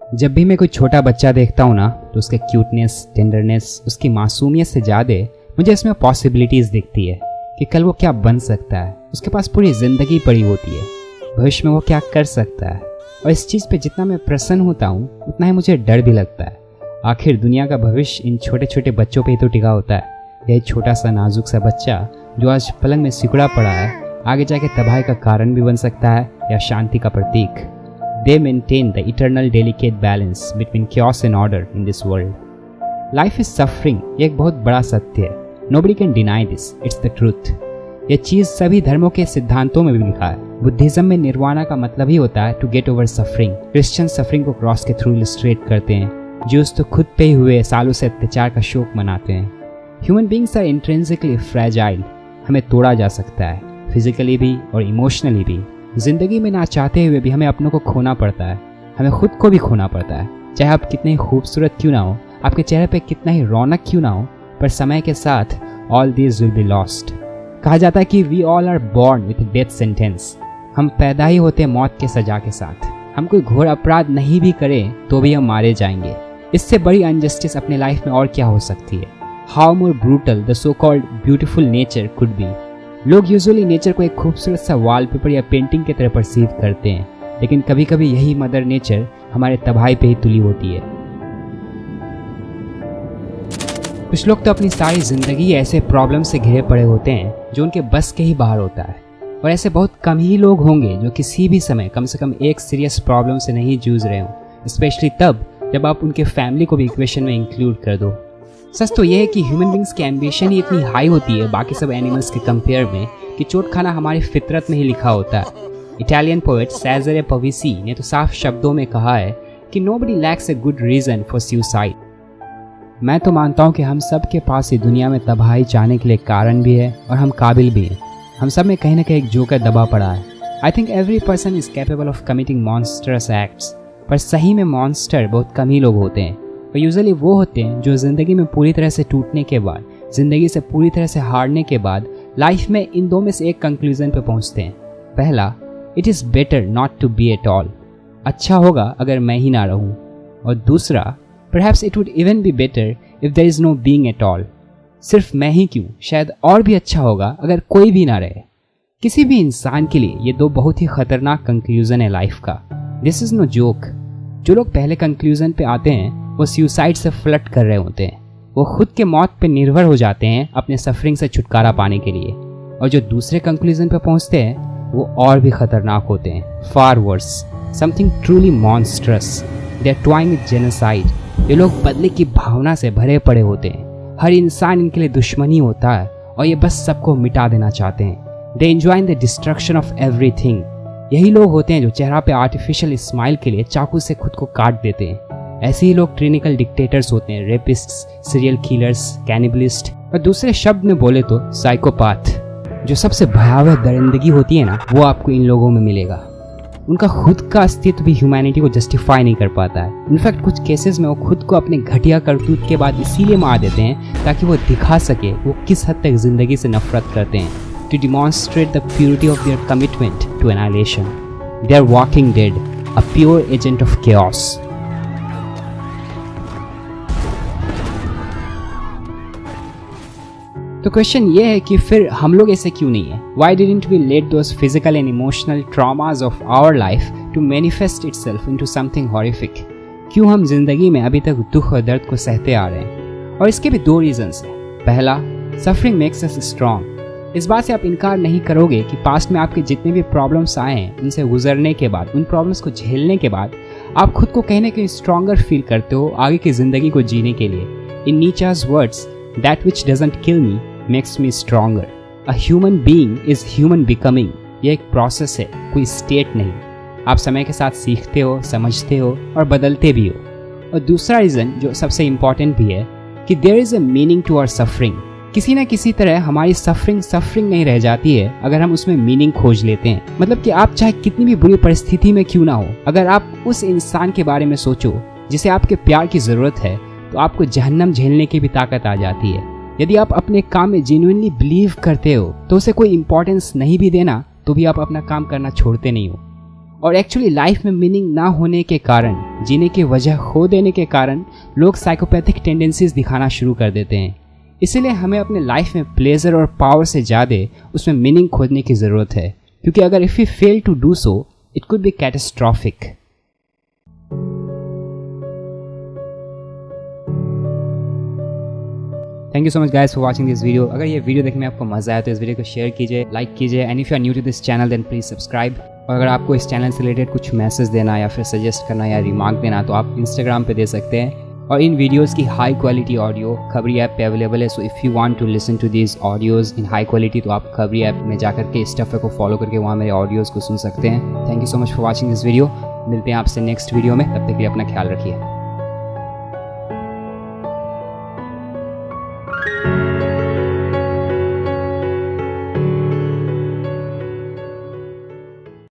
जब भी मैं कोई छोटा बच्चा देखता हूँ ना, तो उसके क्यूटनेस, टेंडरनेस, उसकी मासूमियत से ज़्यादा मुझे इसमें पॉसिबिलिटीज़ दिखती है कि कल वो क्या बन सकता है। उसके पास पूरी ज़िंदगी पड़ी होती है, भविष्य में वो क्या कर सकता है। और इस चीज़ पे जितना मैं प्रसन्न होता हूँ, उतना ही मुझे डर भी लगता है। आखिर दुनिया का भविष्य इन छोटे छोटे बच्चों पे ही तो टिका होता है। यह छोटा सा नाजुक सा बच्चा जो आज पलंग में सिकुड़ा पड़ा है, आगे जाके तबाही का कारण भी बन सकता है या शांति का प्रतीक। They maintain the eternal delicate balance between chaos and order in this world. Life is suffering, ये एक बहुत बड़ा सत्य है। Nobody can deny this, it's the truth. ये चीज़ सभी धर्मों के सिद्धांतों में भी लिखा है। बुद्धिज्म में निर्वाणा का मतलब ही होता है to get over suffering. Christian suffering को क्रॉस के थ्रू इलस्ट्रेट करते हैं। ज्यूस तो खुद पे ही हुए सालों से अत्याचार का शोक मनाते हैं। Human beings are intrinsically fragile. हमें तोड़ा जा सकता है, फिजिकली भी और इमोशनली भी। जिंदगी में ना चाहते हुए भी हमें अपनों को खोना पड़ता है, हमें खुद को भी खोना पड़ता है। चाहे आप कितने ही खूबसूरत क्यों ना हो, आपके चेहरे पे कितना ही रौनक क्यों ना हो, पर समय के साथ all this will be lost. कहा जाता है कि we all are born with death sentence. हम पैदा ही होते हैं मौत के सजा के साथ। हम कोई घोर अपराध नहीं भी करें तो भी हम मारे जाएंगे। इससे बड़ी अनजस्टिस अपने लाइफ में और क्या हो सकती है। How more brutal the so called beautiful nature could be. लोग यूजुअली नेचर को एक खूबसूरत सा वॉलपेपर या पेंटिंग की तरह परसीव करते हैं, लेकिन कभी कभी यही मदर नेचर हमारे तबाही पे ही तुली होती है। कुछ लोग तो अपनी सारी जिंदगी ऐसे प्रॉब्लम से घिरे पड़े होते हैं जो उनके बस के ही बाहर होता है, और ऐसे बहुत कम ही लोग होंगे जो किसी भी समय कम से कम एक सीरियस प्रॉब्लम से नहीं जूझ रहे हों, स्पेशली तब जब आप उनके फैमिली को भी इक्वेशन में इंक्लूड कर दो। सच तो यह है कि ह्यूमन बींग्स की एम्बिशन ही इतनी हाई होती है बाकी सब एनिमल्स के कंपेयर में कि चोट खाना हमारी फितरत में ही लिखा होता है। इटालियन पोएट सेज़रे पविसी ने तो साफ शब्दों में कहा है कि nobody lacks a good reason for suicide. मैं तो मानता हूँ कि हम सब के पास ही दुनिया में तबाही चाहने के लिए कारण भी है और हम काबिल भी हैं। हम सब में कहीं ना कहीं एक जोकर दबा पड़ा है। I think every person is capable of committing monstrous acts, पर सही में मॉन्स्टर बहुत कम ही लोग होते हैं। और यूजुअली वो होते हैं जो ज़िंदगी में पूरी तरह से टूटने के बाद, ज़िंदगी से पूरी तरह से हारने के बाद लाइफ में इन दो में से एक कंक्लूजन पे पहुंचते हैं। पहला, it is better not to be at all. अच्छा होगा अगर मैं ही ना रहूं। और दूसरा, perhaps it would even be better if there is no being at all. सिर्फ मैं ही क्यों, शायद और भी अच्छा होगा अगर कोई भी ना रहे। किसी भी इंसान के लिए ये दो बहुत ही खतरनाक कंक्लूजन है लाइफ का। This is no joke. जो लोग पहले कंक्लूजन पे आते हैं वो सुसाइड से फ्लर्ट कर रहे होते हैं। वो खुद के मौत पे निर्भर हो जाते हैं अपने सफरिंग से छुटकारा पाने के लिए। और जो दूसरे कंक्लूजन पे पहुंचते हैं वो और भी खतरनाक होते हैं, far worse, something truly monstrous. They are toying with genocide. ये लोग बदले की भावना से भरे पड़े होते हैं। हर इंसान इनके लिए दुश्मनी होता है और ये बस सबको मिटा देना चाहते हैं। They enjoy the destruction of everything. यही लोग होते हैं जो चेहरा पे आर्टिफिशियल स्माइल के लिए चाकू से खुद को काट देते हैं। ऐसे ही लोग क्लिनिकल डिक्टेटर्स होते हैं, रेपिस्ट्स, सीरियल किलर्स, कैनिबलिस्ट, और दूसरे शब्द में बोले तो साइकोपाथ। जो सबसे भयावह दरिंदगी होती है ना, वो आपको इन लोगों में मिलेगा। उनका खुद का अस्तित्व भी ह्यूमैनिटी को जस्टिफाई नहीं कर पाता है। इनफैक्ट कुछ केसेस में वो खुद को अपने घटिया करतूत के बाद इसीलिए मार देते हैं ताकि वो दिखा सके वो किस हद तक जिंदगी से नफरत करते हैं, to demonstrate the purity of their commitment to annihilation. They are walking dead, a pure agent of chaos. तो क्वेश्चन ये है कि फिर हम लोग ऐसे क्यों नहीं है? Why didn't we let those physical and emotional traumas of our life to manifest itself into something horrific? क्यों हम जिंदगी में अभी तक दुख और दर्द को सहते आ रहे हैं? और इसके भी दो रीजंस हैं। पहला, सफरिंग मेक्स अस स्ट्रॉन्ग। इस बात से आप इनकार नहीं करोगे कि पास्ट में आपके जितने भी प्रॉब्लम्स आए हैं, उनसे गुजरने के बाद, उन प्रॉब्लम्स को झेलने के बाद आप खुद को कहीं ना कहीं स्ट्रॉन्गर फील करते हो आगे की जिंदगी को जीने के लिए। इन नीचा's words, that which doesn't kill me makes me stronger. A human being is human becoming. यह एक प्रोसेस है, कोई स्टेट नहीं। आप समय के साथ सीखते हो, समझते हो और बदलते भी हो। और दूसरा रीज़न जो सबसे इम्पॉर्टेंट भी है कि there is a meaning to our suffering. किसी ना किसी तरह हमारी सफरिंग नहीं रह जाती है अगर हम उसमें मीनिंग खोज लेते हैं। मतलब कि आप चाहे कितनी भी बुरी परिस्थिति में क्यों ना हो, अगर आप उस इंसान के बारे में सोचो जिसे आपके प्यार की ज़रूरत है, तो आपको जहन्नम झेलने की भी ताकत आ जाती है। यदि आप अपने काम में जेन्युइनली बिलीव करते हो तो उसे कोई इंपॉर्टेंस नहीं भी देना तो भी आप अपना काम करना छोड़ते नहीं हो। और एक्चुअली लाइफ में मीनिंग ना होने के कारण, जीने की वजह खो देने के कारण लोग साइकोपैथिक टेंडेंसीज दिखाना शुरू कर देते हैं। इसीलिए हमें अपने लाइफ में प्लेजर और पावर से ज़्यादा उसमें मीनिंग खोजने की ज़रूरत है, क्योंकि अगर if you fail to do so it could be catastrophic. Thank you so much guys for watching this video. अगर ये वीडियो देखने में आपको मजा आया तो इस वीडियो को शेयर कीजिए, लाइक कीजिए, and if you are new to this channel then please subscribe. और अगर आपको इस चैनल से रिलेटेड कुछ मैसेज देना या फिर सजेस्ट करना या रिमार्क देना तो आप इंस्टाग्राम पे दे सकते हैं। और इन वीडियोस की high quality audio Khabri app पे अवेलेबल है, so if you want to listen to these audios in high quality तो आप खबरी ऐप में जाकर के इस स्टफ को फॉलो करके वहाँ मेरे ऑडियोज़ को सुन सकते हैं। Thank you so much for watching this video. मिलते हैं आपसे नेक्स्ट वीडियो में, तब तक के लिए अपना ख्याल रखिए।